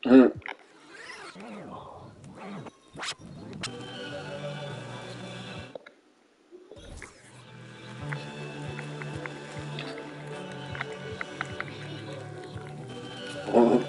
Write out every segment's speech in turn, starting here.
Mm. Mm.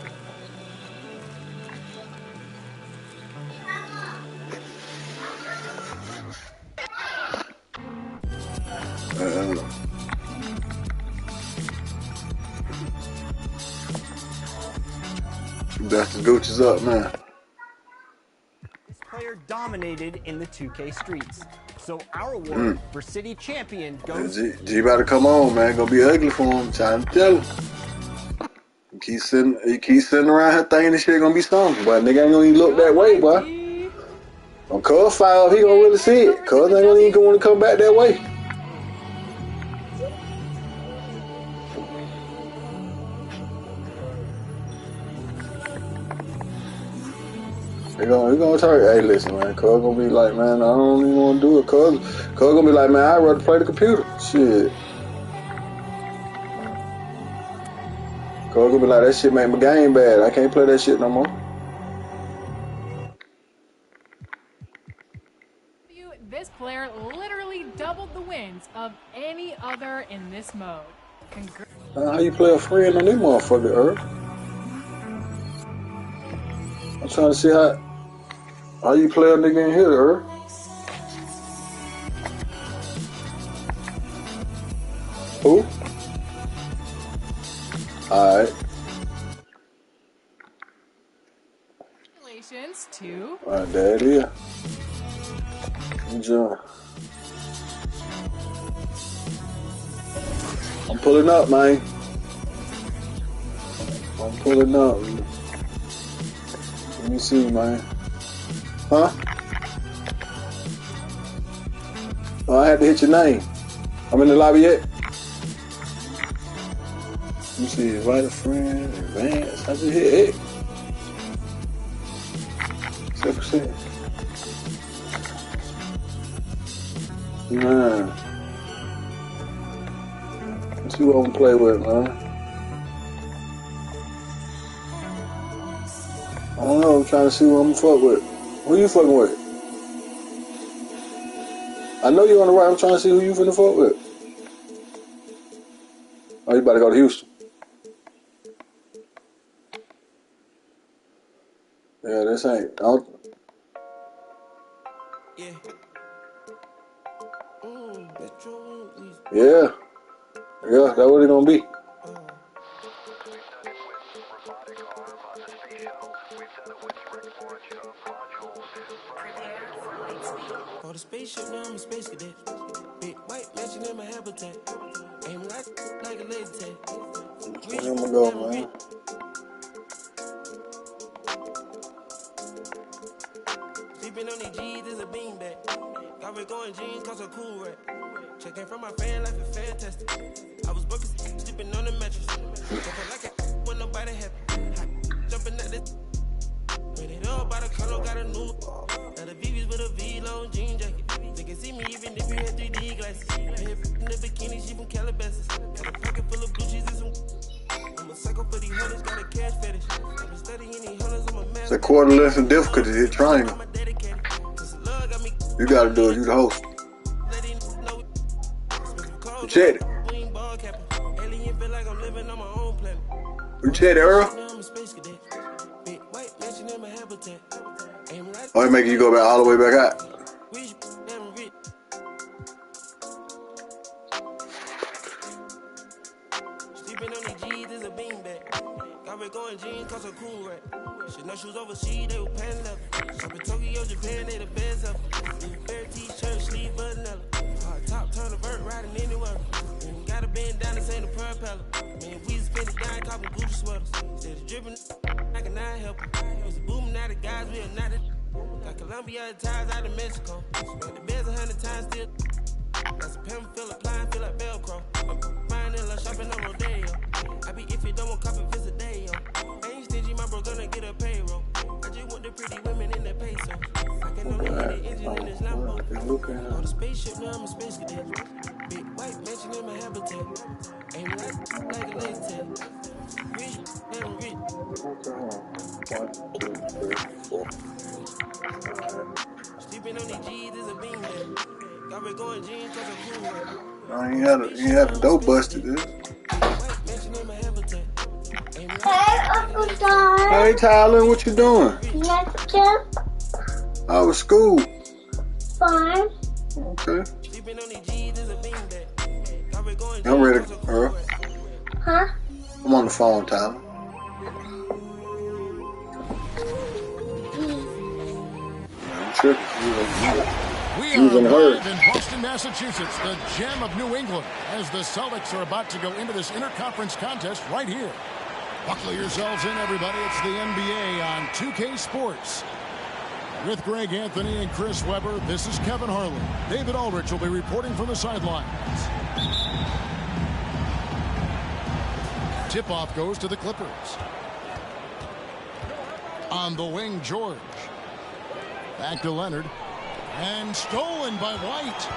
That's the Gucci's up, man. This player dominated in the 2K streets. So our award for city champion goes... G about to come on, man. Gonna be ugly for him. Trying to tell him. He keep sitting around here thinking this shit gonna be something. But nigga ain't gonna even look that way, boy. On Cuz file, he gonna really see it. Cuz ain't gonna even want to come back that way. He gonna tell you, hey, listen, man. Cuz gonna be like, man, I don't even want to do it. Cuz gonna be like, man, I'd rather play the computer. Shit. Cuz gonna be like, that shit make my game bad. I can't play that shit no more. This player literally doubled the wins of any other in this mode. How you play a friend on this motherfucker, Earth? I'm trying to see how you play a nigga in here, Earth. Who? Alright. Congratulations to... Alright, there it is. Enjoy. I'm pulling up, man. I'm pulling up. Let me see, man. Huh? Oh, I had to hit your name. I'm in the lobby yet? Let me see. Invite a friend. Advance. I just hit it. 7%. Man. Let's see what I'm gonna play with, man. I don't know. I'm trying to see what I'm gonna fuck with. Who you fucking with? I know you're on the right. I'm trying to see who you finna fuck with. Oh, you about to go to Houston? Yeah, this ain't. Yeah. Yeah, that's what it gonna be. On the spaceship, now I'm a space cadet. Big white mansion in my habitat. Aim like a laser tag. Where I'm gonna go, man? Sleeping on these G's is a beanbag. Got me going jeans, cause I'm cool, right? Checking from my fan life is fantastic. I was broken, sleeping on the mattress. Jumping like a when nobody happy. Jumping at this. When it all by the color, got a new. Now the VV's with a V-long jean jacket. They can see me even if you had 3D glasses. Head in the bikini, she from Calabasas. Got a pocket full of blue cheese and some. I'm a psycho for these hunters, got a cash fetish. I've been studying these hunters, I'm a man. It's a quarter less in difficulty to hit triangle. You gotta do it, you the host. You check it. You check it, Earl? Oh, he making you go back all the way back out. Sleeping on these G's is a beanbag. Got me going jeans, cause I'm cool, right? Shit, no shoes overseas, they were pan level. Shop in Tokyo, Japan, they the best ever. New fair t-shirt, sleeve vanilla. Hard top, turn a vert, riding anywhere. Got a bend down, this ain't a propeller. Man, we spend it down, copping Gucci sweaters. Instead of dripping, I can not help it. Used to booming out of guys, we are not it. Got Colombia ties out of Mexico. Spent the beds 100 times still. Got some pimp, feel applying, feel like Velcro. I'm buying in love, shopping on Rodeo. I be if you don't want copy, visit day, yo. I ain't stingy, my bro gonna get a payroll. I just want the pretty women in the peso. I can only get the engine in this Lambo. On the spaceship, now I'm a space cadet. Big white mansion in my habitat. Aim like a laser tag. Rich, never rich. 1, 2, 3, 4. Sleeping on these G's is a beanbag. Got me going jeans cause I'm cool with. I ain't had a dope busted, dude. Uncle Don. Hey, Tyler, what you doing? Nothing. How was school? Fine. Okay. Sleeping on these G's is a beanbag. Got me going I'm ready, jeans cause I'm Earl. cool with. Huh? I'm on the phone, Tyler. I'm tripping. We You was are in a hurry. live in Boston, Massachusetts, the gem of New England, as the Celtics are about to go into this interconference contest right here. Buckle yourselves in, everybody. It's the NBA on 2K Sports. With Greg Anthony and Chris Webber, this is Kevin Harlan. David Aldrich will be reporting from the sidelines. Tip-off goes to the Clippers. On the wing, George. Back to Leonard. And stolen by White.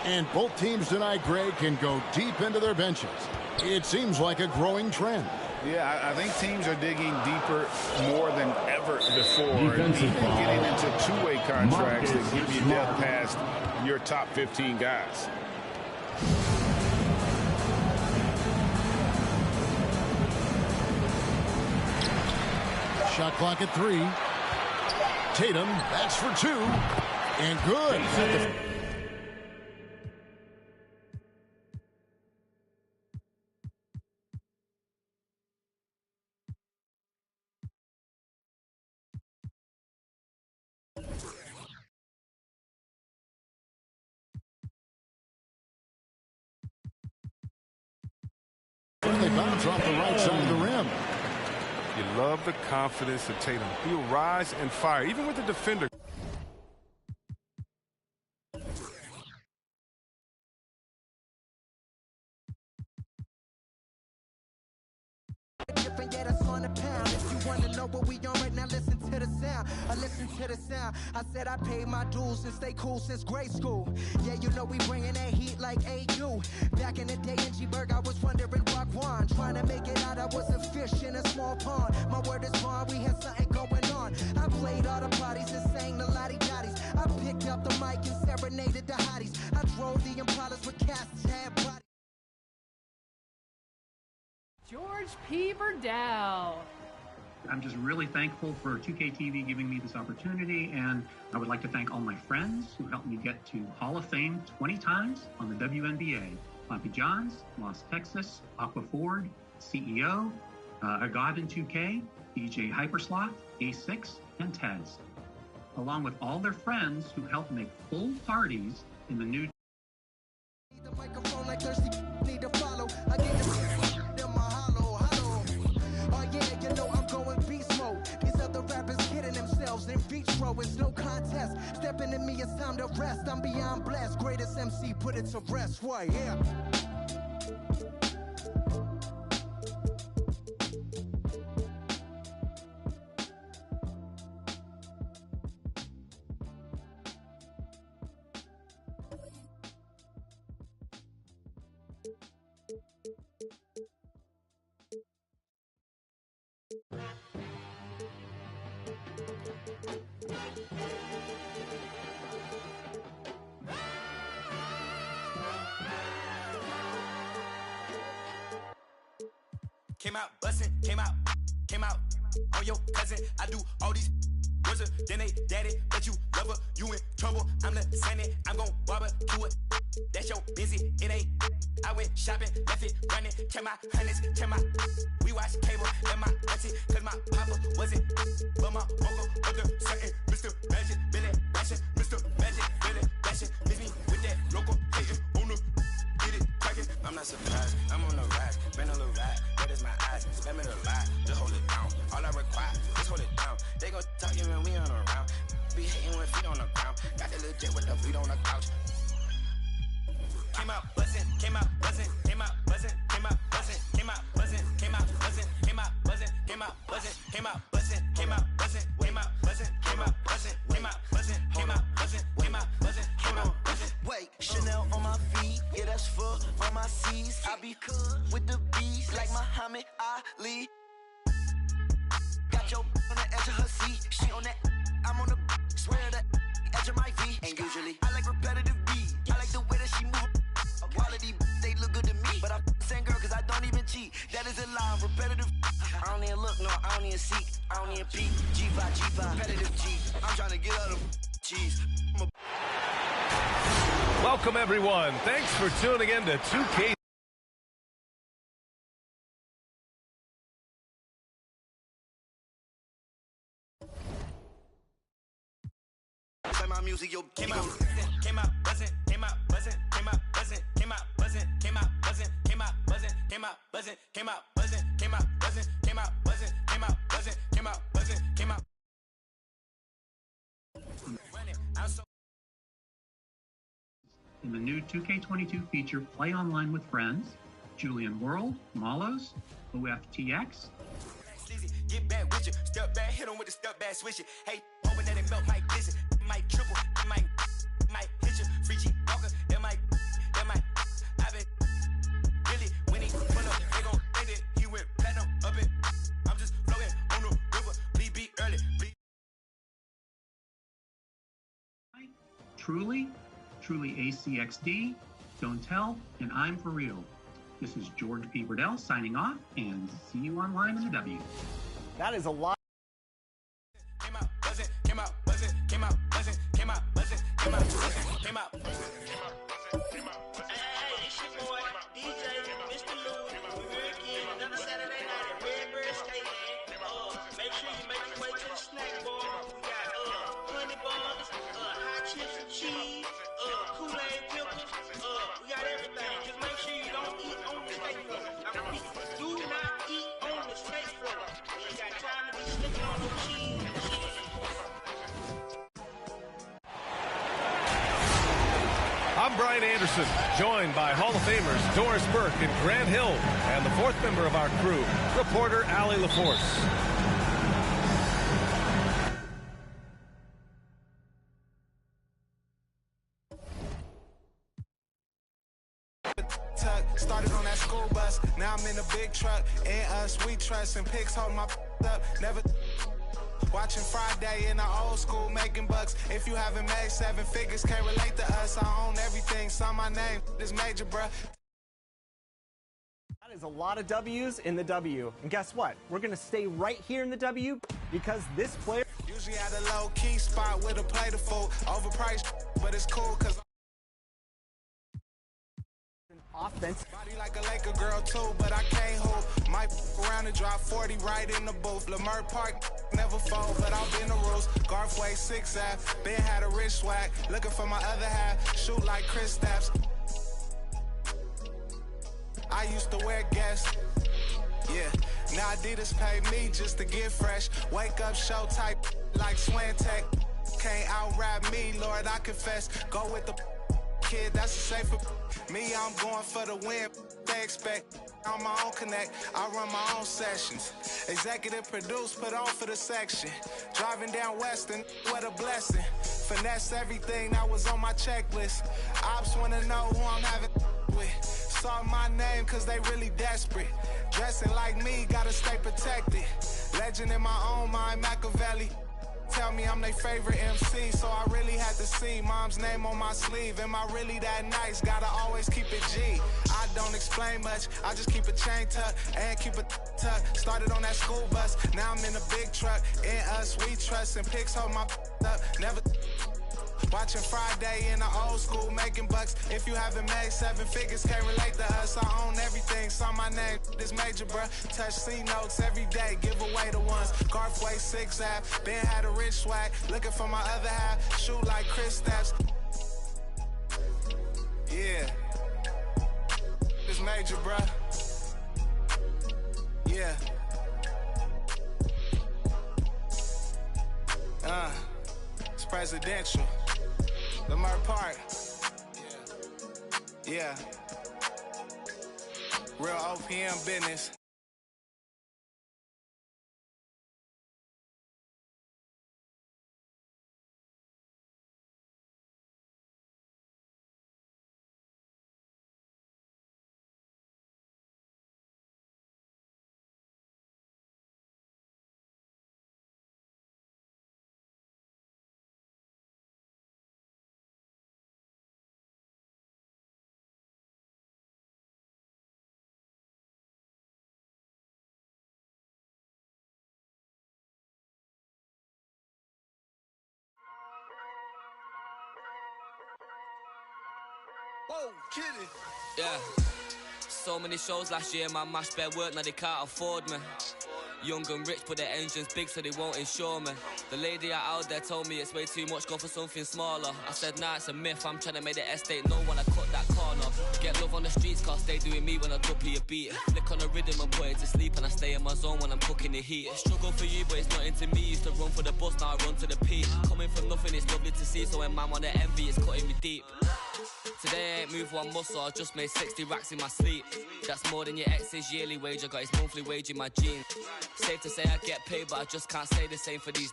And both teams tonight, Greg, can go deep into their benches. It seems like a growing trend. Yeah, I think teams are digging deeper more than ever before. And even getting into two-way contracts that give you depth past your top 15 guys. Shot clock at 3. Tatum, that's for 2. And good. And they bounce off the right side of the rim. You love the confidence of Tatum. He'll rise and fire, even with the defender. I said I paid my dues and stay cool since grade school. Yeah, you know we bringing that heat like AU. Back in the day in G-Burg, I was wondering Rock One. Trying to make it out, I was a fish in a small pond. My word is bond, we had something going on. I played all the parties and sang the lottie-dotties. I picked up the mic and serenaded the hotties. I drove the Impalas with cats, had bodies. George P. Burdell. I'm just really thankful for 2K TV giving me this opportunity, and I would like to thank all my friends who helped me get to Hall of Fame 20 times on the WNBA. Poppy Johns, Lost Texas, Aqua Ford, CEO, Agad in 2K, DJ Hypersloth, A6, and Tez, along with all their friends who helped make full parties in the new The microphone like thirsty need to follow. I get them my hollow. Oh yeah, you know I'm going beast mode. These other rappers kidding themselves in vitro. It's no contest. Stepping to me, it's time to rest. I'm beyond blessed. Greatest MC, put it to rest. Why? Yeah. Came out bustin', came out on your cousin. I do all these words then they daddy, but you love her, you in trouble. I'm the Senate, I'm gon' barbecue it. That's your busy, it ain't. I went shopping, left it running, check my hundreds, check my. We watch cable, and my auntie, cause my papa wasn't. But my uncle, other certain, Mr. Magic, Billy Bashing, Mr. Magic, Billy Bashing. Miss me with that local hating on the. Get it, cracking. I'm not surprised, I'm on the rise, been a little ride. That is my eyes, spam it a lot, just hold it down. All I require, just hold it down. They gon' talk you when we on around. Be hating with feet on the ground. Got the legit with the feet on the couch. Came out buzzing, came out buzzing, came out buzzing, came out buzzing, came out buzzing, came out buzzing, came out buzzing, came out buzzing, came out buzzing, came out buzzing, came out buzzing, came out buzzing, came out buzzing, came out buzzing, came out buzzing, came out buzzing. Wait, Chanel on my feet, yeah, that's for be with the bees like Muhammad Ali. Got your on the edge of her seat. She on that, I'm on the swear the edge of my V. And usually I like repetitive beat. I like the way that she move. Quality, they look good to me. But I'm saying girl, cause I don't even cheat. That is a lie, repetitive. I don't even look, no, I don't even seek. I don't even peek. G5, G5, repetitive G. I'm trying to get out of cheese. Welcome, everyone. Thanks for tuning in to 2K. My music, yo, came out buzzing, came out buzzing, came out buzzing, came out buzzing, came out buzzing, came out buzzing, came out buzzing, came out buzzing, came out buzzing, came out buzzing, came out buzzing, came out buzzing, came out buzzing, came out. In the new 2K22 feature, Play Online with Friends, Julian World, Malos, OFTX. Get back with you, step back, hit him with the step back, switch it. Hey, open that and melt, might glisten, might triple, might hit you. Free G Walker, that might, I been really when he pull up, they gon' think that he went platinum up it. I'm just floating on the river, bleed beat early, bleed. Truly ACXD, Don't Tell, and I'm For Real. This is George P. Riddell signing off, and see you online in the W. That is a lot. Came out buzzing, came out buzzing, came out buzzing, came out buzzing, came out buzzing, came out. Hey, it's your boy, DJ, Mr. Lou. We're here again, another Saturday night at Redbird Stadium. Make sure you make your way to the snack bar. We got honey buns, hot chips and cheese, Kool-Aid pickles. We got everything. Just make sure you don't eat on the steak floor. I repeat, do not eat on the steak floor. You ain't got time to be slicking on no cheese. I'm Brian Anderson, joined by Hall of Famers Doris Burke and Grant Hill, and the fourth member of our crew, reporter Allie LaForce. Started on that school bus, now I'm in a big truck. And us, we trust, and pics hold my up. Never watching Friday in the old school, making bucks. If you haven't made 7 figures, can't relate to us. I own everything, sign my name, this major, bruh. That is a lot of W's in the W. And guess what? We're going to stay right here in the W because this player usually at a low-key spot with a plate of food. Overpriced, but it's cool because offense. Body like a Laker girl too, but I can't hoop. Might around and drop 40 right in the booth. Lamar Park never fold, but I'll be in the rules. Garfway 6 Ave, Ben had a rich swag. Looking for my other half, shoot like Chris Stapps. I used to wear Guess. Yeah, now Adidas pay me just to get fresh. Wake up, show type like Swantech. Can't out-rap me, Lord, I confess. Go with the kid, that's a safer. Me, I'm going for the win. They expect on my own connect. I run my own sessions. Executive produce, put on for the section. Driving down Western, what a blessing. Finesse everything that was on my checklist. Ops wanna know who I'm having with. Saw my name cause they really desperate. Dressing like me, gotta stay protected. Legend in my own mind, Machiavelli. Tell me I'm their favorite MC, so I really had to see mom's name on my sleeve. Am I really that nice? Gotta always keep it G. I don't explain much, I just keep a chain tucked and keep it tucked. Started on that school bus, now I'm in a big truck. In us, we trust, and pics hold my up. Never watching Friday in the old school, making bucks. If you haven't made 7 figures, can't relate to us. I own everything, saw my name, this major, bruh. Touch C notes every day, give away the ones. Garfway 6 Ave, Ben had a rich swag. Looking for my other half, shoot like Chris Stapps. Yeah, this major, bruh. Yeah. It's presidential. Lamar Park. Yeah. Real OPM business. Whoa, kitty. Yeah. So many shows last year, my mash bare work, now they can't afford me. Young and rich, but their engine's big, so they won't insure me. The lady out there told me it's way too much, go for something smaller. I said, nah, it's a myth, I'm trying to make the estate know when I cut that corner. Get love on the streets, cause they doing me when I double a beat. Flick on the rhythm and put it to sleep, and I stay in my zone when I'm cooking the heat. Struggle for you, but it's not into me. Used to run for the bus, now I run to the peak. Coming from nothing, it's lovely to see, so when man wanna envy, it's cutting me deep. Today I ain't moved one muscle, I just made 60 racks in my sleep. That's more than your ex's yearly wage, I got his monthly wage in my jeans. Safe to say I get paid, but I just can't say the same for these.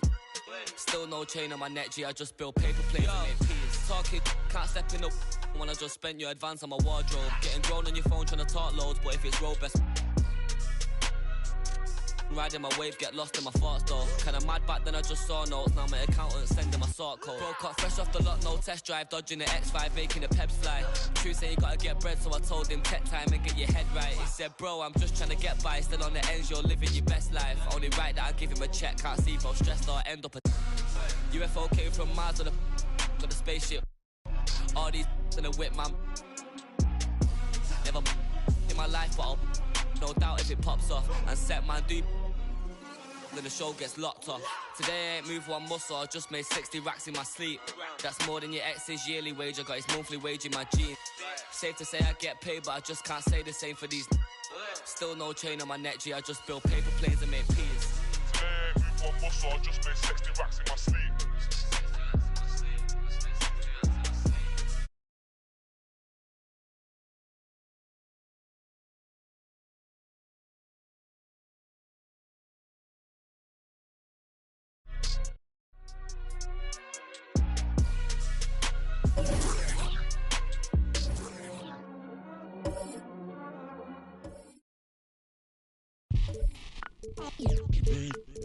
Still no chain on my neck, G, I just build paper planes and make peas. Talking, can't step in the when I just spent your advance on my wardrobe. Getting grown on your phone trying to talk loads, but if it's road best. Riding my wave, get lost in my thoughts though. Kinda mad back then I just saw notes, now my accountant sending my sort code. Broke up fresh off the lot, no test drive, dodging the X5, making the peps fly. True say you gotta get bread, so I told him tech time and get your head right. He said, bro, I'm just trying to get by, still on the ends, you're living your best life. Only right that I give him a check, can't see if I'm stressed or end up a UFO came from Mars or got the spaceship. All these in a whip, man. Never in my life, but I'll no doubt if it pops off. And set man do then the show gets locked off. Today I ain't moved one muscle, I just made 60 racks in my sleep. That's more than your ex's yearly wage, I got his monthly wage in my jeans. Safe to say I get paid, but I just can't say the same for these. Still no chain on my neck, G, I just build paper planes and make peas. Today I ain't moved one muscle, I just made 60 racks in my sleep.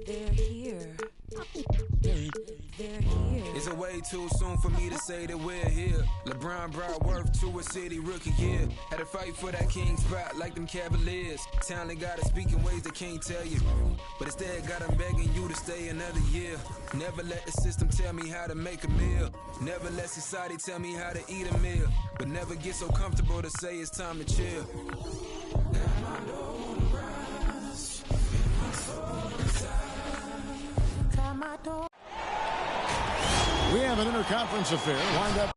They're here. They're here. It's a way too soon for me to say that we're here. LeBron brought worth to a city rookie year. Had to fight for that king spot like them Cavaliers. Talent gotta speak in ways they can't tell you, but instead got them begging you to stay another year. Never let the system tell me how to make a meal. Never let society tell me how to eat a meal. But never get so comfortable to say it's time to chill. We have an interconference affair lined up.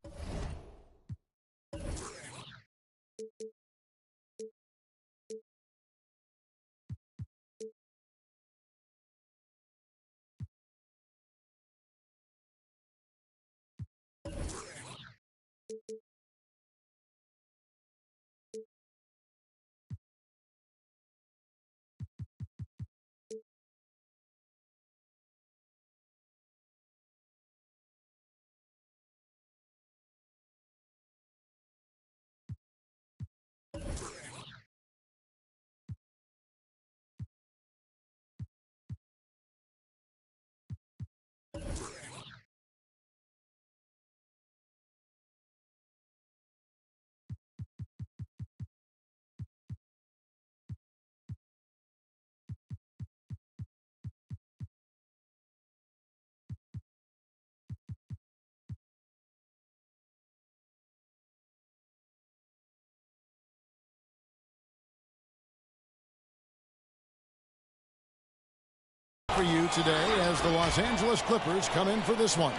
For you today as the Los Angeles Clippers come in for this one.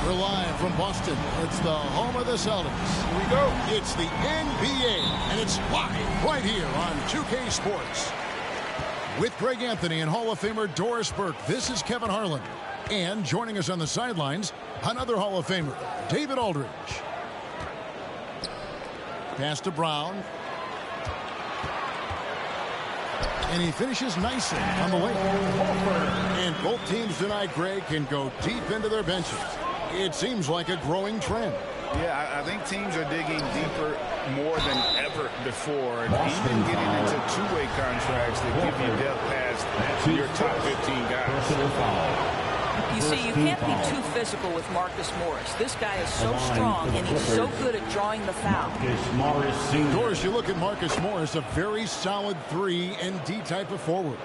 We're live from Boston. It's the home of the Celtics. Here we go. It's the NBA, and it's live right here on 2K Sports. With Greg Anthony and Hall of Famer Doris Burke, this is Kevin Harlan. And joining us on the sidelines, another Hall of Famer, David Aldridge. Pass to Brown. And he finishes nicely on the way. And both teams tonight, Greg, can go deep into their benches. It seems like a growing trend. Yeah, I think teams are digging deeper more than ever before. And even getting into two-way contracts that give you depth past your top 15 guys. You see, you can't be too physical with Marcus Morris. This guy is so strong, and he's so good at drawing the foul. Doris, you look at Marcus Morris, a very solid 3 and D type of forward.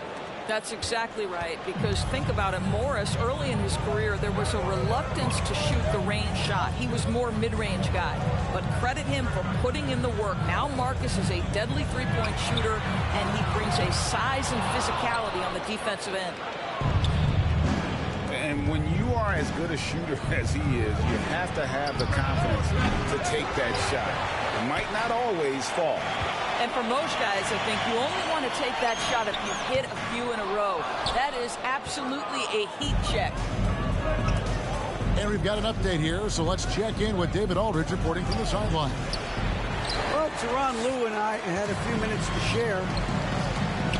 That's exactly right, because think about it, Morris, early in his career, there was a reluctance to shoot the range shot. He was more mid-range guy, but credit him for putting in the work. Now Marcus is a deadly three-point shooter, and he brings a size and physicality on the defensive end. And when you are as good a shooter as he is, you have to have the confidence to take that shot. It might not always fall. And for most guys, I think you only want to take that shot if you've hit a few in a row. That is absolutely a heat check. And we've got an update here, so let's check in with David Aldridge reporting from the sideline. Well, Tyronn Lue and I had a few minutes to share.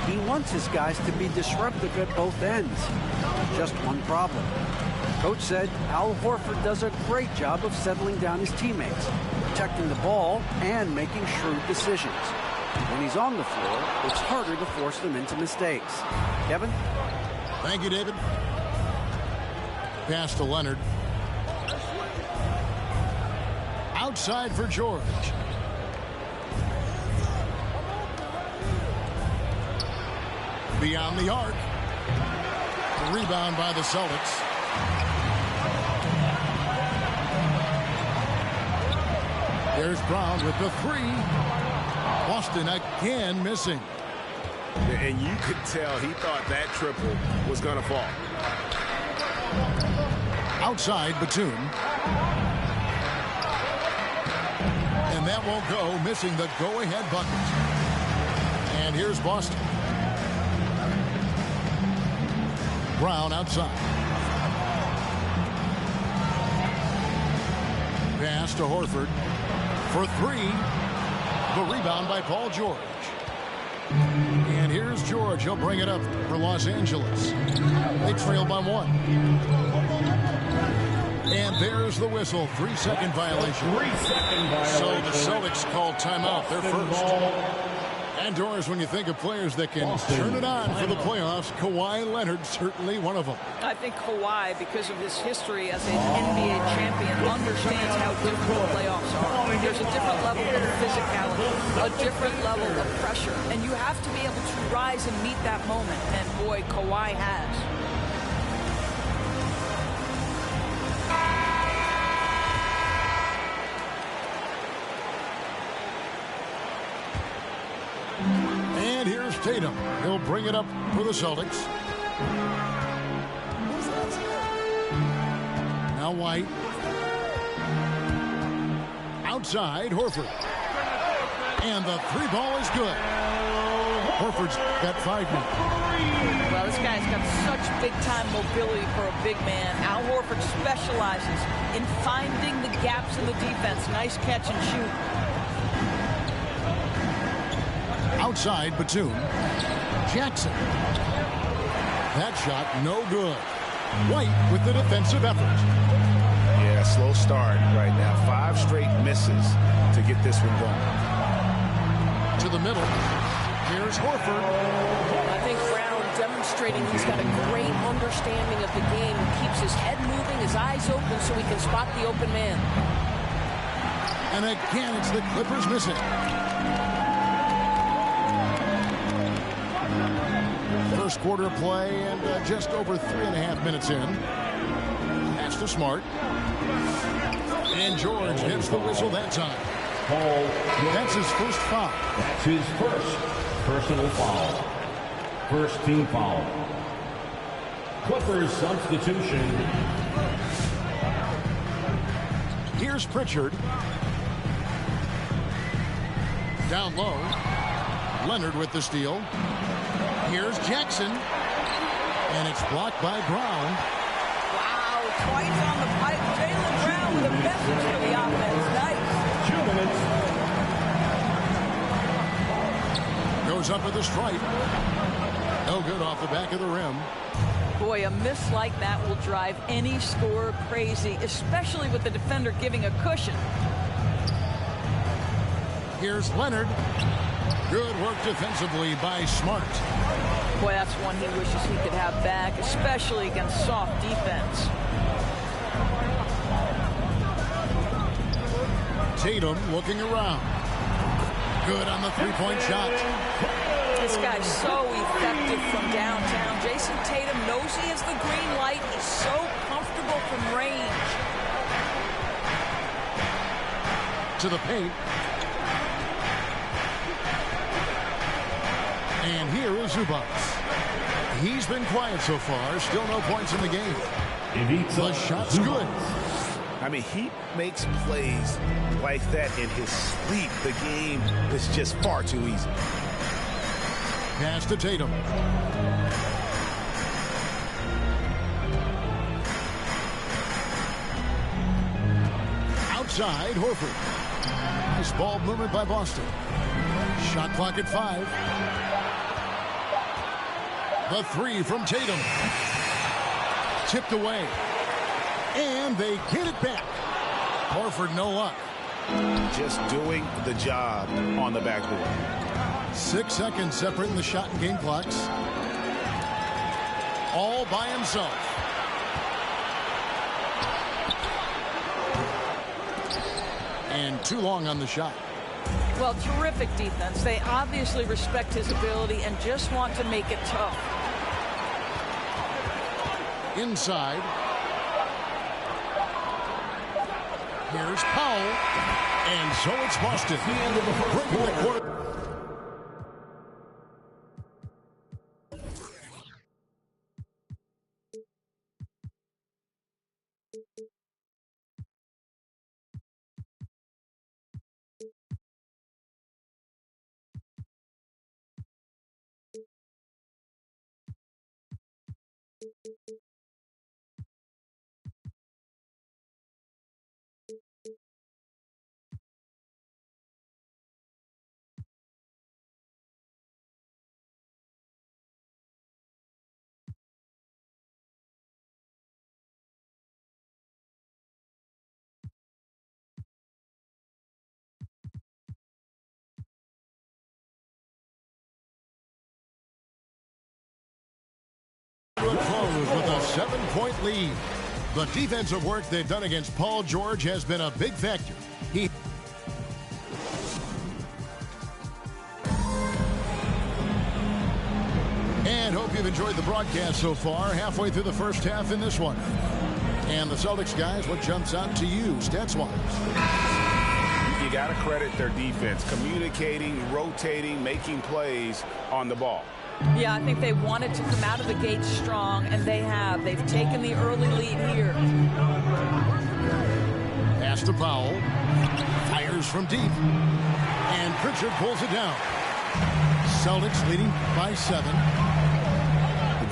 He wants his guys to be disruptive at both ends. Just one problem. Coach said Al Horford does a great job of settling down his teammates, protecting the ball and making shrewd decisions. When he's on the floor, it's harder to force them into mistakes. Kevin? Thank you, David. Pass to Leonard. Outside for George. Beyond the arc. Rebound by the Celtics. There's Brown with the three. Boston again missing. And you could tell he thought that triple was going to fall. Outside Batum. And that won't go, missing the go-ahead bucket. And here's Boston. Brown outside. Pass to Horford for three. The rebound by Paul George. And here's George. He'll bring it up for Los Angeles. They trail by one. And there's the whistle. 3-second violation. So the Celtics call timeout. They're first. And Doris, when you think of players that can turn it on for the playoffs, Kawhi Leonard certainly one of them. I think Kawhi, because of his history as an NBA champion, understands how different the playoffs are. There's a different level of physicality, a different level of pressure, and you have to be able to rise and meet that moment. And boy, Kawhi has. And here's Tatum. He'll bring it up for the Celtics. Now White. Outside, Horford. And the three ball is good. Horford's got 5 now. Well, this guy's got such big-time mobility for a big man. Al Horford specializes in finding the gaps in the defense. Nice catch and shoot. Outside, Batum. Jackson. That shot, no good. White with the defensive effort. Yeah, slow start right now. 5 straight misses to get this one going. To the middle. Here's Horford. I think Brown demonstrating he's got a great understanding of the game. He keeps his head moving, his eyes open so he can spot the open man. And again, it's the Clippers missing. First quarter play and just over 3.5 minutes in. Pass to Smart. And George hits the whistle that time. That's his first foul. That's his first personal foul. First team foul. Clippers substitution. Here's Pritchard. Down low. Leonard with the steal. Here's Jackson. And it's blocked by Brown. Wow, twice on the pipe. Jaylen Brown with a message for the offense. Nice. 2 minutes. Goes up with a stripe. No good off the back of the rim. Boy, a miss like that will drive any scorer crazy, especially with the defender giving a cushion. Here's Leonard. Good work defensively by Smart. Boy, that's one he wishes he could have back, especially against soft defense. Tatum looking around. Good on the three-point shot. This guy's so effective from downtown. Jason Tatum knows he has the green light. He's so comfortable from range. To the paint. And here is Zubac. He's been quiet so far. Still no points in the game. The shot's good. I mean, he makes plays like that in his sleep. The game is just far too easy. Pass to Tatum. Outside, Horford. Nice ball movement by Boston. Shot clock at 5. The three from Tatum. Tipped away. And they get it back. Horford, no luck. Just doing the job on the backboard. 6 seconds separating the shot and game clocks. All by himself. And too long on the shot. Well, terrific defense. They obviously respect his ability and just want to make it tough. Inside. Here's Powell. And so it's Boston. Breaking the quarter. Close with a 7-point lead. The defensive work they've done against Paul George has been a big factor. And hope you've enjoyed the broadcast so far. Halfway through the first half in this one. And the Celtics guys, what jumps out to you stats-wise? You got to credit their defense. Communicating, rotating, making plays on the ball. Yeah, I think they wanted to come out of the gate strong, and they have. They've taken the early lead here. Pass to Powell. Fires from deep. And Pritchard pulls it down. Celtics leading by 7.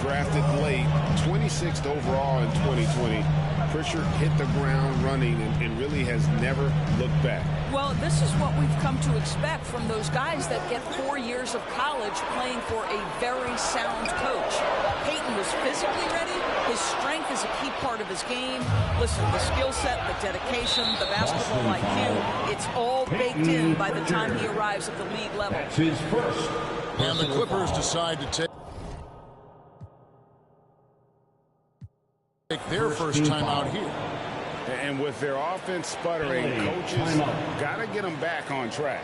Drafted late, 26th overall in 2020. Pritchard hit the ground running and really has never looked back. Well, this is what we've come to expect from those guys that get 4 years of college playing for a very sound coach. Peyton was physically ready. His strength is a key part of his game. Listen, the skill set, the dedication, the basketball IQ, it's all baked in by the time he arrives at the league level. And the Clippers decide to take their first time out here. And with their offense sputtering, coaches got to get them back on track.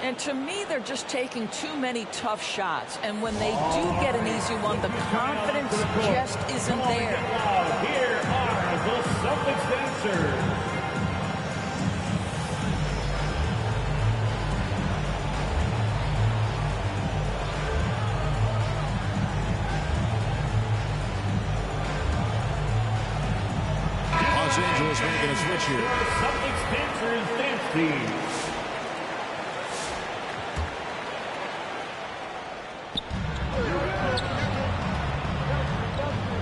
And to me, they're just taking too many tough shots. And when they do get an easy one, the confidence just isn't there. Here are the Celtics dancers. Los Angeles making a switch here. Celtics dancers dance team.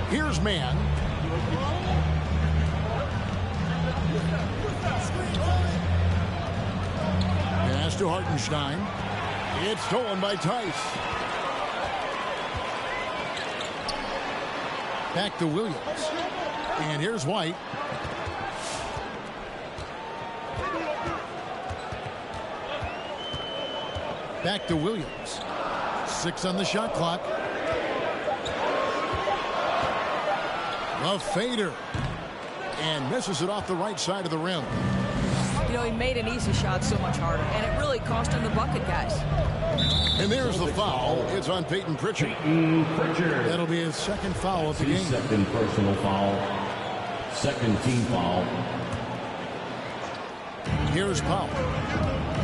Here's man. Pass to Hartenstein. It's stolen by Tice. Back to Williams. And here's White. Back to Williams. 6 on the shot clock. A fader. And misses it off the right side of the rim. You know, he made an easy shot so much harder. And it really cost him the bucket, guys. And there's the foul. It's on Peyton Pritchard. That'll be his second foul of the game. Second personal foul. Second team foul. Here's Powell.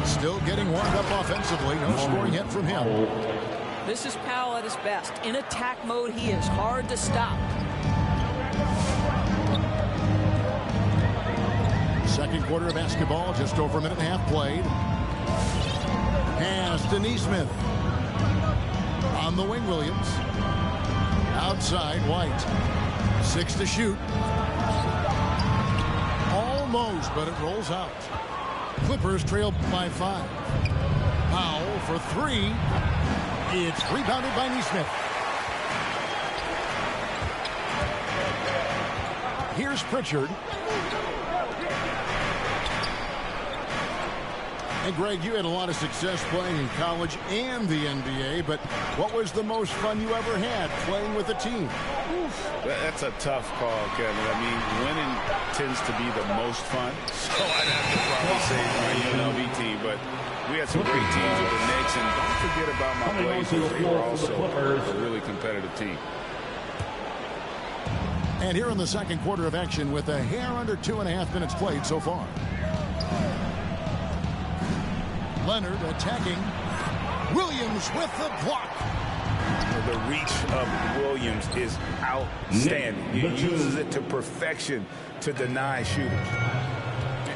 Still getting warmed up offensively. No scoring yet from him. This is Powell at his best. In attack mode, he is hard to stop. Second quarter of basketball, just over a minute and a half played. Pass to Neesmith. On the wing, Williams. Outside, White. 6 to shoot. Almost, but it rolls out. Clippers trail by 5. Powell for 3. It's rebounded by Neesmith. Here's Pritchard. And Greg, you had a lot of success playing in college and the NBA, but what was the most fun you ever had playing with a team? That's a tough call, Kevin. I mean, winning tends to be the most fun, so I'd have to probably say my UNLV team, but we had some great teams with the Knicks, and don't forget about my Blazers. They were also a really competitive team. And here in the second quarter of action with a hair under 2.5 minutes played so far. Leonard attacking. Williams with the block. The reach of Williams is outstanding. He uses it to perfection to deny shooters.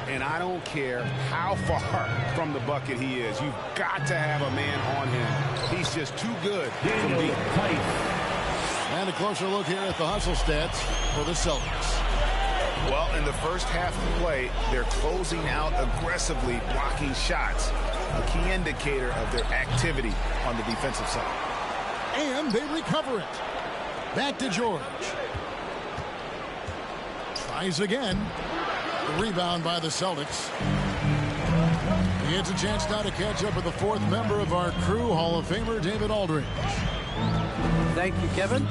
And I don't care how far from the bucket he is. You've got to have a man on him. He's just too good from deep. And a closer look here at the hustle stats for the Celtics. Well, in the first half of play, they're closing out aggressively, blocking shots. A key indicator of their activity on the defensive side. And they recover it. Back to George. Tries again. The rebound by the Celtics. He gets a chance now to catch up with the fourth member of our crew, Hall of Famer David Aldridge. Thank you, Kevin.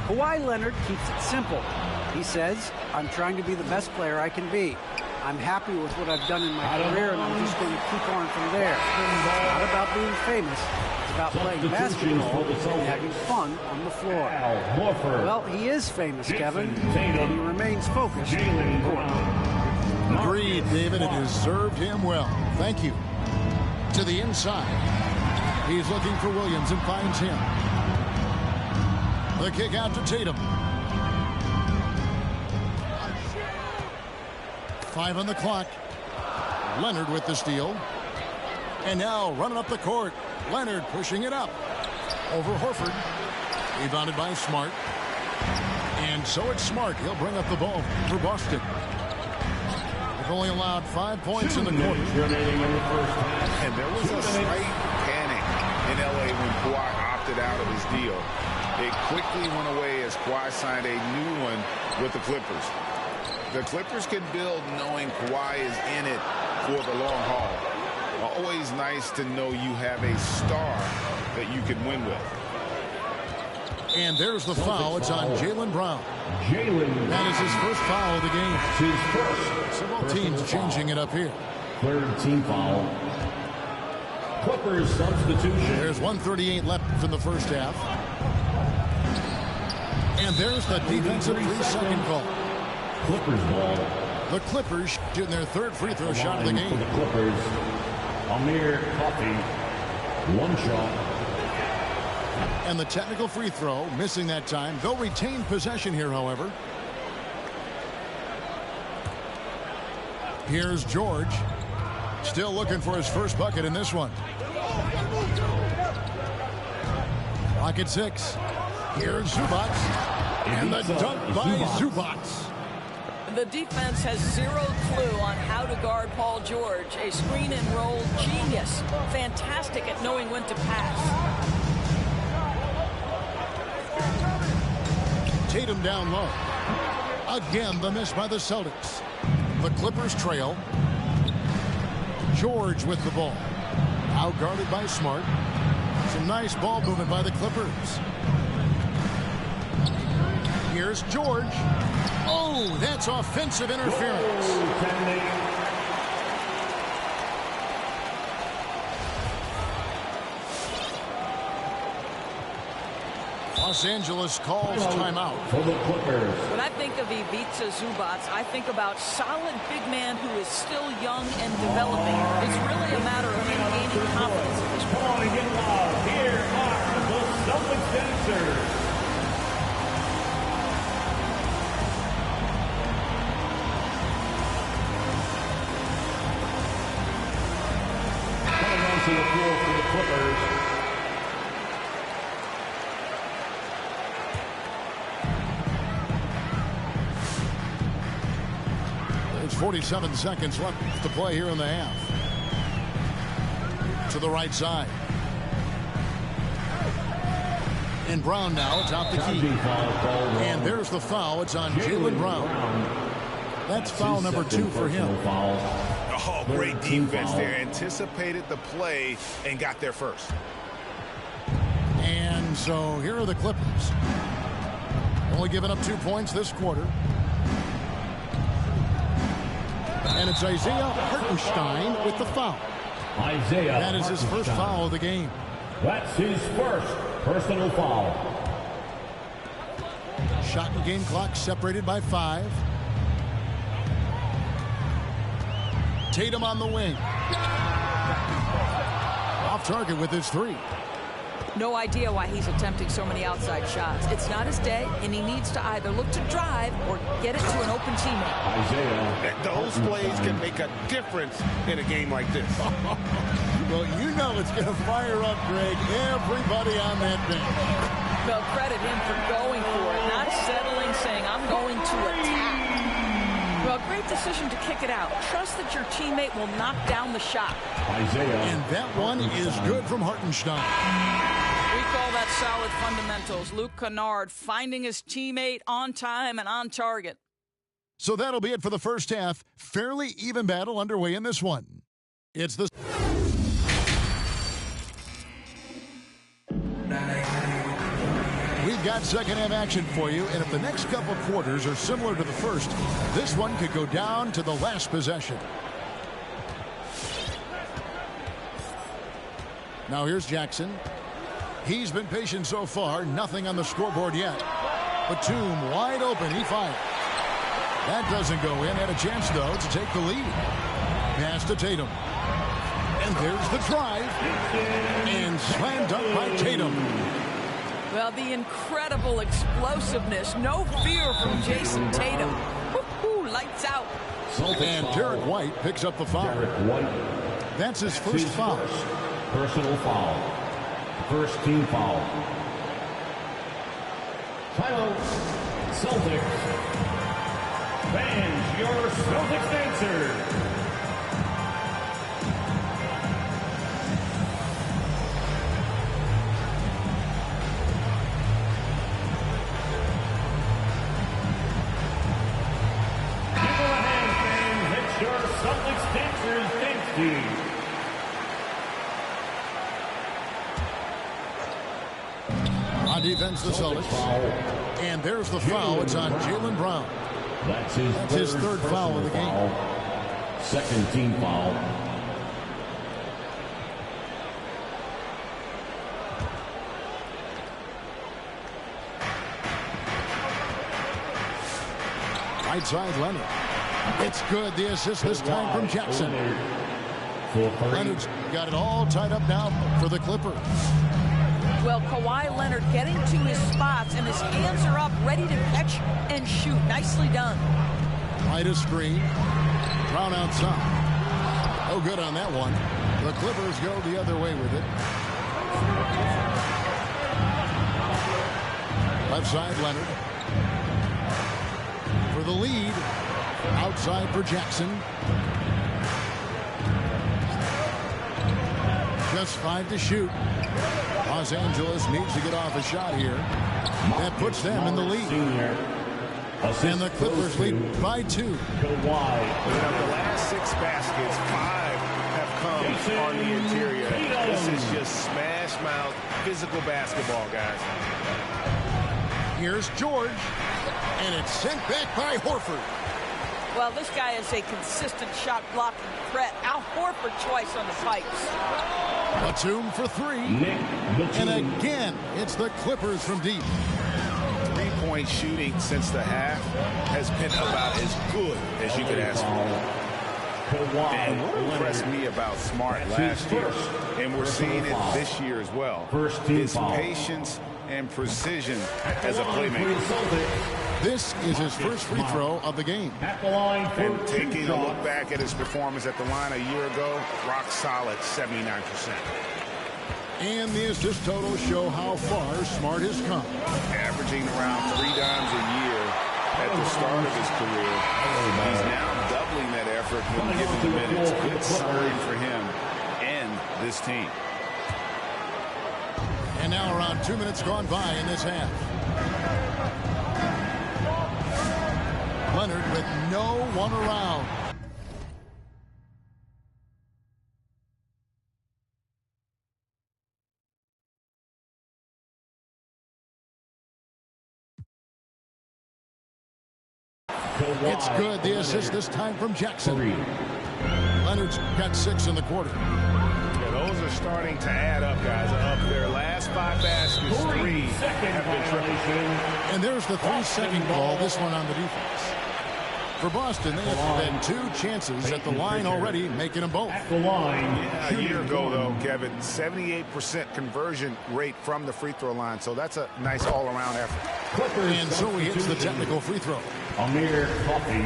Kawhi Leonard keeps it simple. He says, I'm trying to be the best player I can be. I'm happy with what I've done in my career, and I'm just going to keep on from there. It's not about being famous. It's about playing basketball and having fun on the floor. Well, he is famous, Kevin, and he remains focused. Agreed, David. It has served him well. Thank you. To the inside. He's looking for Williams and finds him. The kick out to Tatum. 5 on the clock. Leonard with the steal. And now running up the court. Leonard pushing it up. Over Horford. Rebounded by Smart. And so it's Smart. He'll bring up the ball for Boston. They've only allowed 5 points in the quarter. And there was a slight panic in L.A. when Kawhi opted out of his deal. It quickly went away as Kawhi signed a new one with the Clippers. The Clippers can build knowing Kawhi is in it for the long haul. Always nice to know you have a star that you can win with. And there's the foul. It's on Jaylen Brown. That is his first foul of the game. So both teams changing it up here. Third team foul. Clippers substitution. There's 1:38 left in the first half. And there's the defensive 3-second call. Clippers ball. The Clippers shooting their third free throw shot of the game. For the Clippers, Amir Coffey, 1 shot. And the technical free throw, missing that time. They'll retain possession here, however. Here's George. Still looking for his first bucket in this one. Clock at 6. Here's Zubac. And the dunk by Zubac. The defense has zero clue on how to guard Paul George. A screen and roll genius. Fantastic at knowing when to pass. Tatum down low. Again, the miss by the Celtics. The Clippers trail. George with the ball. Out guarded by Smart. Some nice ball movement by the Clippers. Here's George. Oh, that's offensive interference. Los Angeles calls timeout. For the Clippers. When I think of Ivica Zubac, I think about solid big man who is still young and developing. It's really a matter of him gaining confidence at this point. Come on and get loud. Here are the Celtics dancers. Coming onto the floor for the Clippers. There's 47 seconds left to play here in the half. To the right side. And Brown now atop the key. And there's the foul. It's on Jaylen Brown. That's foul number 2 for him. Oh, great defense there. Anticipated the play and got there first. And so here are the Clippers. Only giving up 2 points this quarter. And it's Isaiah Hartenstein with the foul. Isaiah That is his first foul of the game. That's his first personal foul. Shot and game clock separated by 5. Tatum on the wing. Off target with his 3. No idea why he's attempting so many outside shots. It's not his day, and he needs to either look to drive or get it to an open teammate. Isaiah. Those plays can make a difference in a game like this. Well, you know it's going to fire up, Greg, everybody on that bench. Well, credit him for going for it, not settling, saying, I'm going to attack. Well, great decision to kick it out. Trust that your teammate will knock down the shot. Isaiah. And that one is good from Hartenstein. We call that solid fundamentals. Luke Kennard finding his teammate on time and on target. So that'll be it for the first half. Fairly even battle underway in this one. It's the... We've got second half action for you, and if the next couple quarters are similar to the first, this one could go down to the last possession. Now here's Jackson. He's been patient so far, nothing on the scoreboard yet. Batum wide open, he fired. That doesn't go in. Had a chance, though, to take the lead. Pass to Tatum. And there's the drive. And slam dunk by Tatum. Well, the incredible explosiveness. No fear from Jason Tatum. Woo-hoo, lights out. And Derek White picks up the foul. That's his first foul. Personal foul. First team foul. Timeout. Celtics. Fans, your Celtics dancer. Give them a hand, fans. It's your Celtics dancers dance team. On defense, the Celtics. And there's the foul. It's on Jaylen Brown. That's his third foul of the game. Second team foul. Right side, Leonard. It's good. The assist this time from Jackson. Leonard's got it all tied up now for the Clippers. Well, Kawhi Leonard getting to his spots, and his hands are up, ready to catch and shoot. Nicely done. Right a screen. Brown outside. No good on that one. The Clippers go the other way with it. Left side, Leonard. For the lead. Outside for Jackson. Just 5 to shoot. Los Angeles needs to get off a shot here. That puts them in the lead. And the Clippers lead by 2. The last 6 baskets, 5 have come on the interior. This is just smash mouth physical basketball, guys. Here's George. And it's sent back by Horford. Well, this guy is a consistent shot blocking threat. Al Horford twice on the pipes. Batum for three. And again, it's the Clippers from deep. Three-point shooting since the half has been about as good as you could ask for. And what impressed me about Smart last year, and we're seeing it this year as well, is patience and precision as a playmaker. This is his first free throw of the game. And taking a look back at his performance at the line a year ago, rock solid, 79%. And the assist totals show how far Smart has come. Averaging around 3 dimes a year at the start of his career. He's now doubling that effort when given the minutes. Good sign for him and this team. And now around 2 minutes gone by in this half. Leonard with no one around. It's good. The assist this time from Jackson. Leonard's got 6 in the quarter. Yeah, those are starting to add up, guys. Of their last 5 baskets, 3 have been triple. And there's the 3-second call, this one on the defense. For Boston, they have had 2 chances at the line already, making them both. Yeah, a year ago, though, Kevin, 78% conversion rate from the free throw line. So that's a nice all-around effort. And so he hits the technical free throw. Amir Coffey.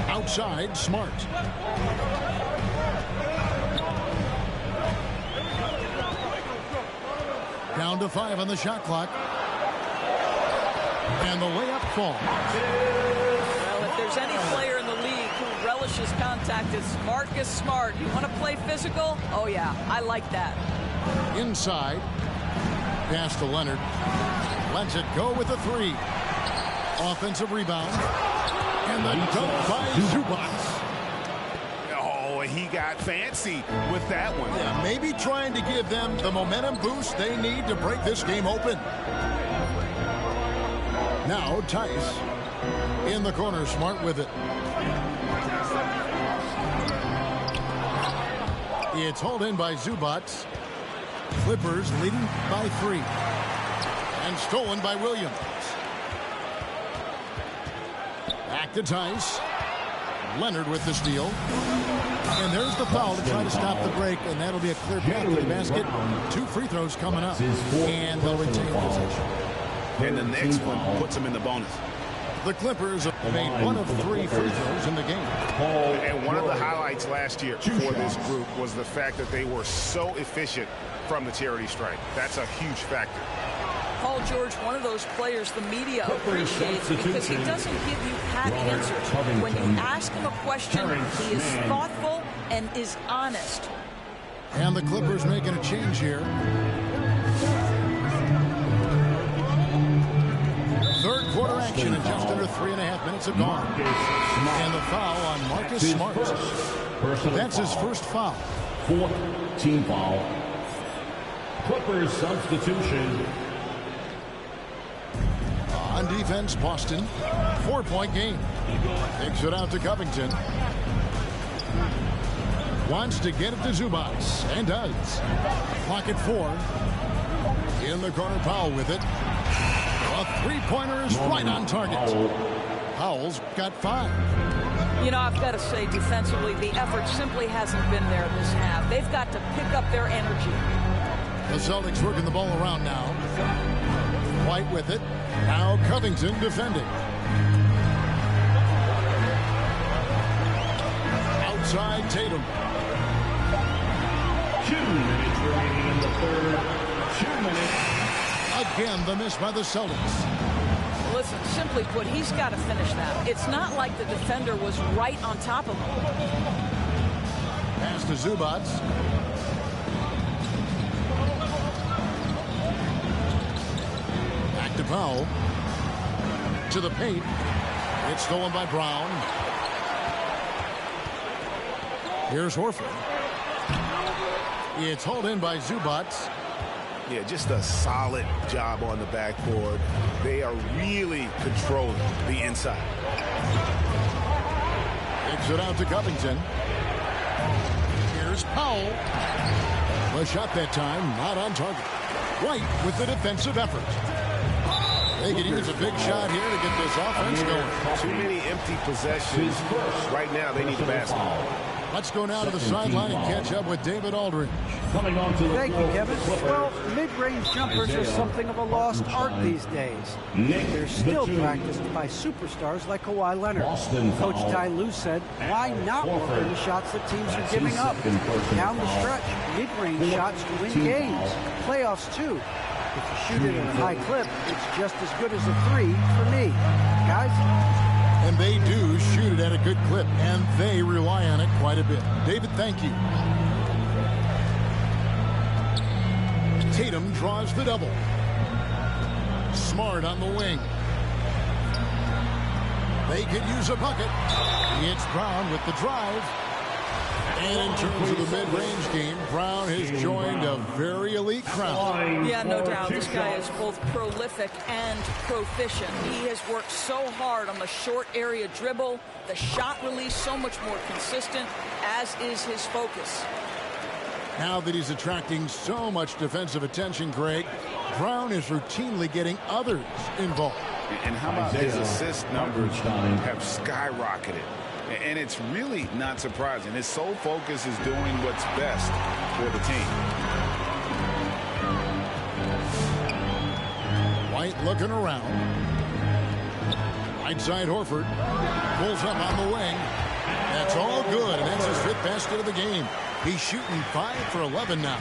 Outside, Smart. Down to 5 on the shot clock. And the layup falls. Well, if there's any player in the league who relishes contact, it's Marcus Smart. You want to play physical? Oh, yeah, I like that. Inside. Pass to Leonard. Lets it go with a 3. Offensive rebound. And the dunk by Zubac. Oh, he got fancy with that one. Yeah, maybe trying to give them the momentum boost they need to break this game open. Now Tice in the corner, Smart with it. It's hauled in by Zubac. Clippers leading by 3. And stolen by Williams. Back to Tice. Leonard with the steal. And there's the foul to try to stop the break, and that'll be a clear path to the basket. 2 free throws coming up, and they'll retain possession. And the next one puts them in the bonus. The Clippers have made 1 of 3 free throws in the game. And one of the highlights last year for this group was the fact that they were so efficient from the charity stripe. That's a huge factor. Paul George, one of those players the media appreciates because he doesn't give you pat answers. When you ask him a question, he is thoughtful and is honest. And the Clippers making a change here. Third quarter action and just under 3.5 minutes have gone. And the foul on Marcus Smart. That's his first foul. 4th team foul. Clippers substitution. On defense, Boston. 4-point game. Takes it out to Covington. Wants to get it to Zubac. And does. Clock at 4. In the corner, Powell with it. A 3-pointer is right on target. Powell's got 5. You know, I've got to say, defensively, the effort simply hasn't been there this half. They've got to pick up their energy. The Celtics working the ball around now. White with it. Now Covington defending. Outside Tatum. 2 minutes remaining in the third. 2 minutes. Again, the miss by the Celtics. Listen, simply put, he's got to finish that. It's not like the defender was right on top of him. Pass to Zubac. Back to Powell. To the paint. It's stolen by Brown. Here's Horford. It's hauled in by Zubac. Yeah, just a solid job on the backboard. They are really controlling the inside. Kicks it out to Covington. Here's Powell. The shot that time, not on target. White with the defensive effort. They can use a big shot here to get this offense going. Too many empty possessions. Right now, they need the basketball. Let's go now to the sideline and catch up with David Aldridge. Thank you, Kevin. Well, mid-range jumpers are something of a lost art these days. They're still practiced by superstars like Kawhi Leonard. Coach Ty Lue said, why not work on the shots that teams are giving up? Down the stretch, mid-range shots win games. Playoffs, too. If you shoot it at a high clip, it's just as good as a 3 for me. Guys? And they do shoot it at a good clip, and they rely on it quite a bit. David, thank you. Tatum draws the double. Smart on the wing. They could use a bucket. It's Brown with the drive. And in terms of the mid-range game, Brown has joined a very elite crowd. Yeah, no doubt. This guy is both prolific and proficient. He has worked so hard on the short area dribble. The shot release so much more consistent, as is his focus. Now that he's attracting so much defensive attention, Greg, Brown is routinely getting others involved. And how about his assist numbers have skyrocketed? And it's really not surprising. His sole focus is doing what's best for the team. White looking around. Right side Horford pulls up on the wing. That's all good, and that's his 5th basket of the game. He's shooting 5 for 11 now.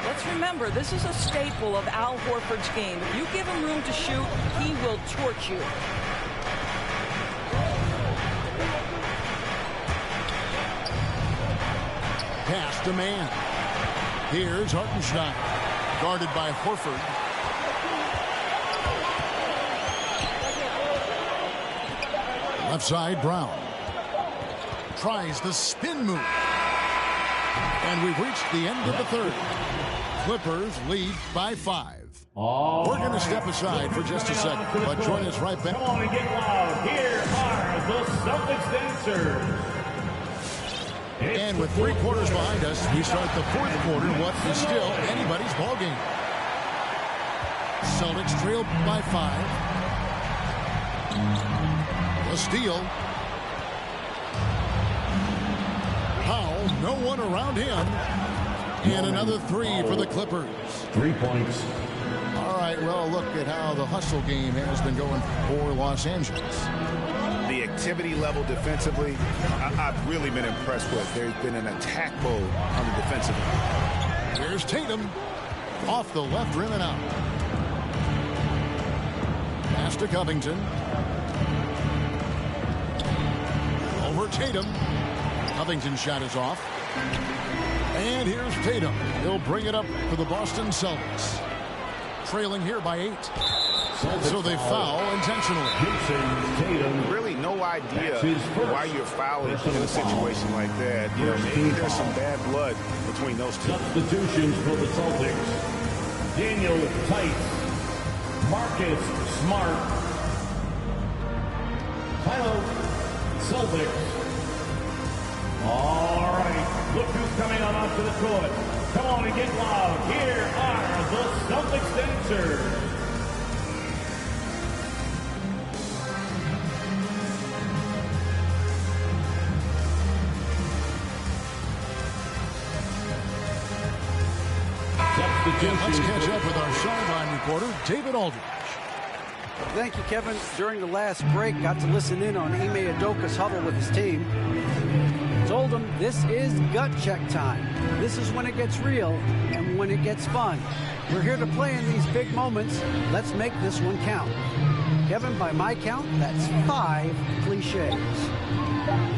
Let's remember, this is a staple of Al Horford's game. If you give him room to shoot, he will torch you. Pass to man. Here's Hartenstein, guarded by Horford. Left side, Brown. Tries the spin move. And we've reached the end of the 3rd. Clippers lead by 5. We're going to step aside for just a second, but join us right back. Come on and get loud. Here are the Celtics dancers. And with 3 quarters behind us, we start the 4th quarter, what is still anybody's ball game. Celtics trail by 5. The steal. Powell, no one around him. And another 3 for the Clippers. 3 points. All right, well, look at how the hustle game has been going for Los Angeles. The activity level defensively, I've really been impressed with. There's been an attack mode on the defensive end. Here's Tatum. Off the left rim and out. Pass to Covington. Over Tatum. Covington's shot is off. And here's Tatum. He'll bring it up for the Boston Celtics. Trailing here by 8. So they foul intentionally. Really no idea why you're fouling in a situation like that. You know, maybe there's some bad blood between those two. Substitutions for the Celtics. Daniel Tice. Marcus Smart. Tyler Celtics. All right. Look who's coming on onto the court. Come on and get loud. Here are the Celtics dancers. And let's catch up with our sideline reporter, David Aldridge. Thank you, Kevin. During the last break, got to listen in on Ime Udoka's huddle with his team. Told him this is gut check time. This is when it gets real and when it gets fun. We're here to play in these big moments. Let's make this one count. Kevin, by my count, that's 5 cliches.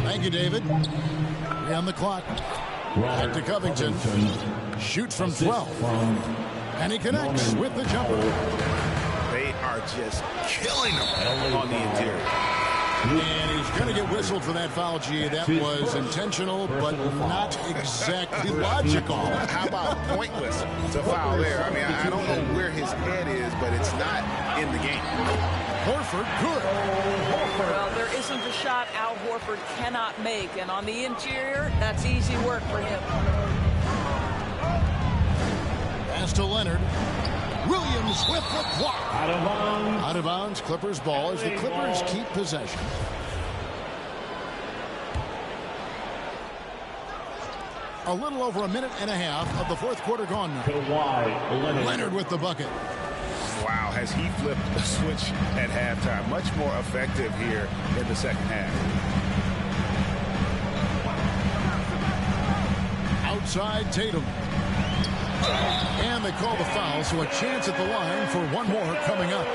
Thank you, David. 3 on the clock. Back to Covington. Shoots from 12. And he connects with the jumper. They are just killing them on the interior. And he's going to get whistled for that foul, G. That was intentional, but not exactly logical. How about pointless to foul there? I mean, I don't know where his head is, but it's not in the game. Horford, good. Well, there isn't a shot Al Horford cannot make, and on the interior, that's easy work for him. Pass to Leonard. Williams with the block. Out of bounds. Out of bounds. Clippers ball as the Clippers keep possession. A little over a minute and a half of the fourth quarter gone now. Leonard with the bucket. Wow, has he flipped the switch at halftime? Much more effective here in the second half. Outside Tatum. And they call the foul, so a chance at the line for one more coming up.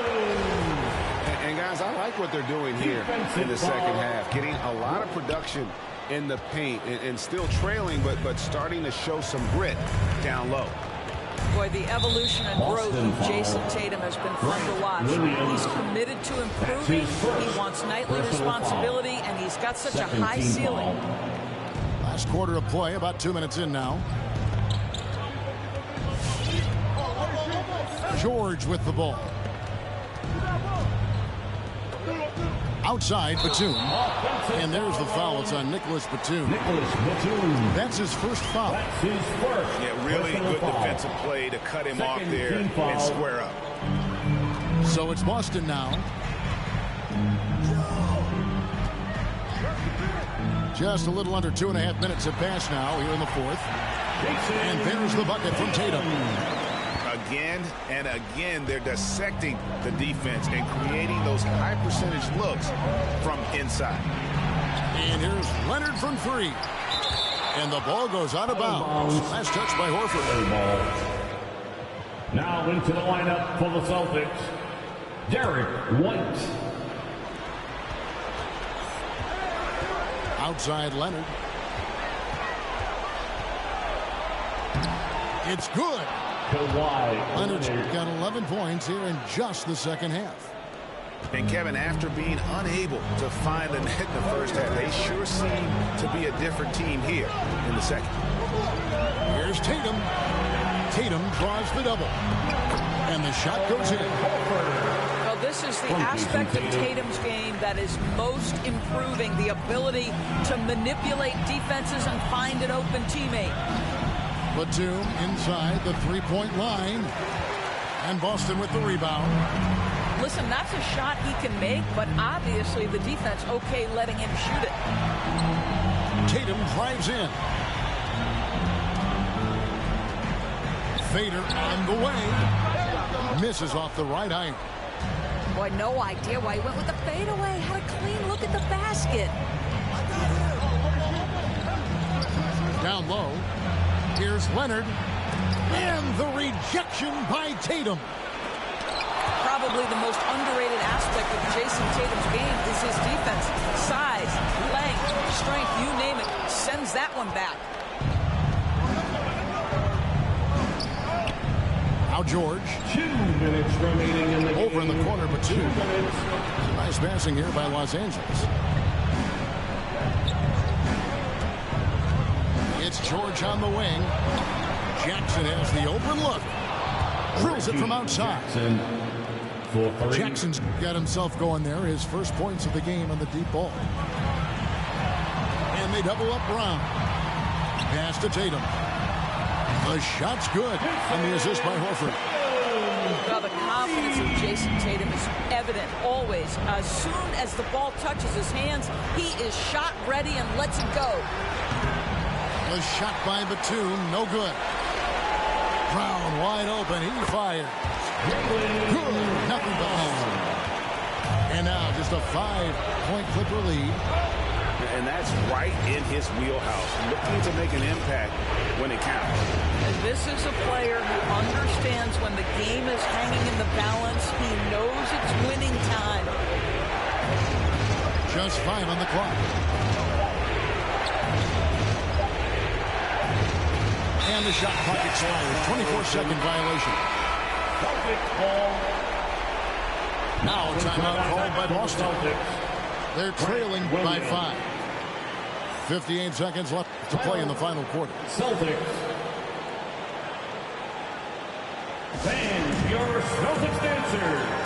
And guys, I like what they're doing here in the second half. Getting a lot of production in the paint and still trailing, but starting to show some grit down low. Boy, the evolution and growth of Jason Tatum has been fun to watch. He's committed to improving. He wants nightly responsibility, and he's got such a high ceiling. Last quarter of play, about 2 minutes in now. George with the ball. Outside Batum. And there's the foul. It's on Nicholas Batum. That's his first foul. Yeah, really good defensive play to cut him off there and square up. So it's Boston now. Just a little under 2.5 minutes have passed now here in the fourth. And there's the bucket from Tatum. Again and again, they're dissecting the defense and creating those high percentage looks from inside. And here's Leonard from three. And the ball goes out of bounds. Last touch by Horford. Now into the lineup for the Celtics, Derek White. Outside Leonard. It's good. Leonard's got 11 points here in just the second half. And Kevin, after being unable to find the net in the first half, they sure seem to be a different team here in the second. Here's Tatum. Tatum draws the double. And the shot goes in. Well, this is the aspect of Tatum's game that is most improving, the ability to manipulate defenses and find an open teammate. Batum inside the three-point line. And Boston with the rebound. Listen, that's a shot he can make, but obviously the defense okay letting him shoot it. Tatum drives in. Fader on the way. Misses off the right iron. Boy, no idea why he went with the fadeaway. Had a clean look at the basket. Down low. Here's Leonard. And the rejection by Tatum. Probably the most underrated aspect of Jason Tatum's game is his defense. Size, length, strength, you name it. Sends that one back. Now George. 2 minutes remaining in the game. Over in the corner, but 2. Nice passing here by Los Angeles. It's George on the wing. Jackson has the open look. Drills it from outside. Jackson's got himself going there. His first points of the game on the deep ball. And they double up Brown. Pass to Tatum. The shot's good. And the assist by Horford. Well, the confidence of Jason Tatum is evident always. As soon as the ball touches his hands, he is shot ready and lets it go. The shot by Batum, no good. Brown wide open, he fires. Good, nothing but home. And now just a 5-point Clipper lead. And that's right in his wheelhouse, looking to make an impact when it counts. And this is a player who understands when the game is hanging in the balance. He knows it's winning time. Just 5 on the clock. And the shot clock expires. 24-second violation. Now a timeout called by Boston. They're trailing by 5. 58 seconds left to play in the final quarter. Celtics. Fans, your Celtics dancer.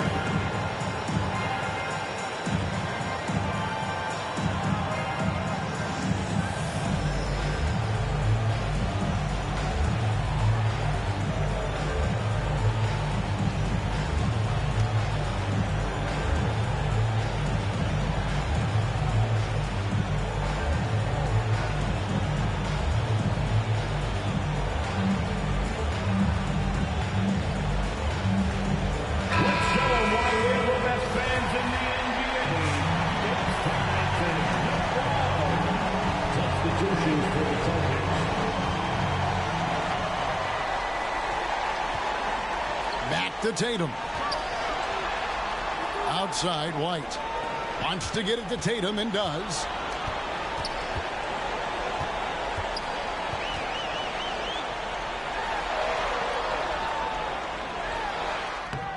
Back to Tatum. Outside, White. Wants to get it to Tatum and does.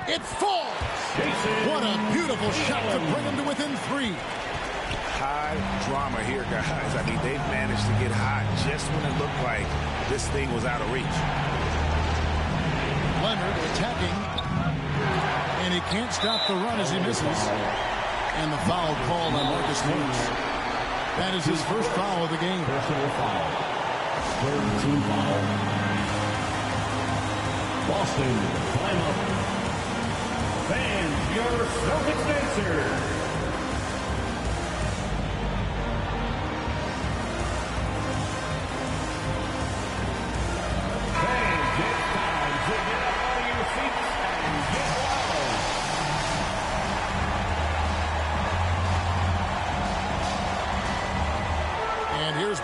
It falls. What a beautiful shot to bring him to within 3. High drama here, guys. I mean, they've managed to get hot just when it looked like this thing was out of reach. Leonard attacking, and he can't stop the run as he misses. And the foul called on Marcus Morris. That is his first foul of the game. Personal foul. Third team foul. Boston, time up. Fans, your Celtics dancer.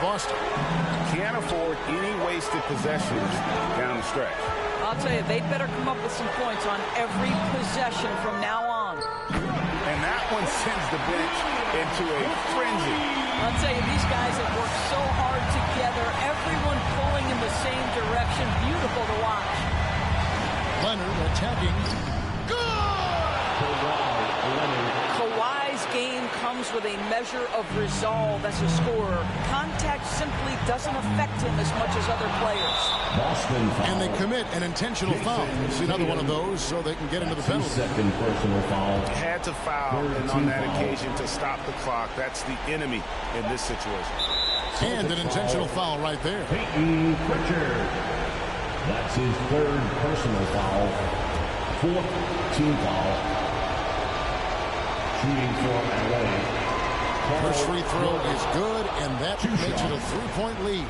Boston can't afford any wasted possessions down the stretch. I'll tell you, they'd better come up with some points on every possession from now on. And that one sends the bench into a frenzy. I'll tell you, these guys have worked so hard together, everyone pulling in the same direction. Beautiful to watch. Leonard attacking. Kawhi's game comes with a measure of resolve as a scorer. Contact simply doesn't affect him as much as other players. Boston foul. And they commit an intentional foul. See another one of those so they can get into the penalty. Second personal foul. Had to foul, and on that occasion to stop the clock. That's the enemy in this situation. And an intentional foul right there. Peyton Pritchard. That's his third personal foul. Fourth team foul. Shooting for LA. First free throw is good, and that makes it a 3-point lead.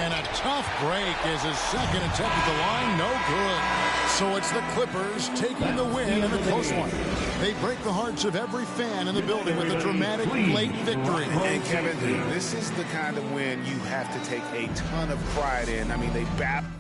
And a tough break is his second attempt at the line. No good. So it's the Clippers taking the win in a close one. They break the hearts of every fan in the building with a dramatic late victory. And Kevin, this is the kind of win you have to take a ton of pride in. I mean, they battled